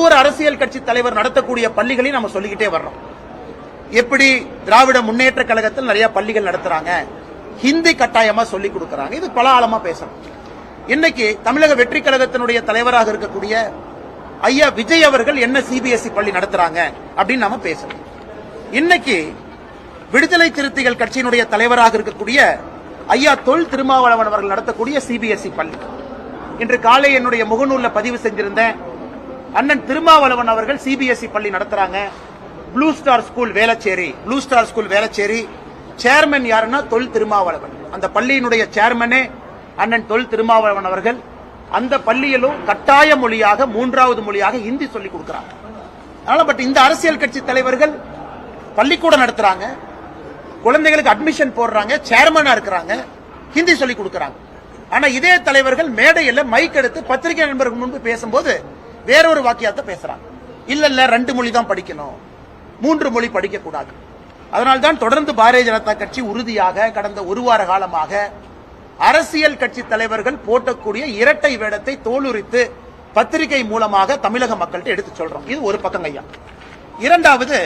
ஒரு அரசியல் கட்சி தலைவர் நடத்தக்கூடிய பள்ளிகளையும் நம்ம சொல்லிக்கிட்டே வர்றோம். எப்படி திராவிட முன்னேற்ற கழகத்தில் நிறைய பள்ளிகள் நடத்துறாங்க, ஹிந்தி கட்டாயமா சொல்லிக் கொடுக்கறாங்க. இது பல ஆழமா பேசணும். இன்னைக்கு தமிழக வெற்றி கழகத்தினுடைய தலைவராக இருக்கக்கூடிய ஐயா விஜய் அவர்கள் என்ன சிபிஎஸ்இ பள்ளி நடத்துறாங்க அப்படின்னு நாம பேசணும். இன்னைக்கு விடுதலை சிறுத்தைகள் கட்சியினுடைய தலைவராக இருக்கக்கூடிய ஐயா தொல் திருமாவளவன் அவர்கள் நடத்தக்கூடிய சிபிஎஸ்இ பள்ளி. இன்று காலை என்னுடைய முகநூல்ல பதிவு செஞ்சிருந்தேன். அண்ணன் திருமாவளவன் அவர்கள் சிபிஎஸ்இ பள்ளி நடத்துறாங்க. Blue star school Velachery chairman யாருன்னா தொல் திருமாவளவன். அந்த பள்ளியினுடைய சேர்மனே அண்ணன் தொல் திருமாவளவன் அவர்கள். அந்த பள்ளியிலும் கட்டாய மொழியாக 3வது மொழியாக ஹிந்தி சொல்லிக் கொடுக்கிறாங்க. அதனால பட் இந்த அரசியல் கட்சி தலைவர்கள் பள்ளிக்கூடம் நடத்துறாங்க, குழந்தைகளுக்கு அட்மிஷன் போடுறாங்க, சேர்மனா இருக்கிறாங்க, ஹிந்தி சொல்லிக் கொடுக்கறாங்க. ஆனா இதே தலைவர்கள் மேடையில் மைக் எடுத்து பத்திரிகை நண்பர்கள் முன்பு பேசும்போது வேறொரு வாக்கியத்தை பேசுறாங்க. இல்ல 2 மொழி தான் படிக்கணும், 3 மொழி படிக்க கூடாது. அதனால்தான் தொடர்ந்து பாரதிய ஜனதா கட்சி உறுதியாக கடந்த 1 வார காலமாக அரசியல் கட்சி தலைவர்கள் போட்டக்கூடிய இரட்டை வேடத்தை தோலுரித்து பத்திரிகை மூலமாக தமிழக மக்கள்கிட்ட எடுத்து சொல்றோம். இது ஒரு பக்கம் ஐயா. இரண்டாவது,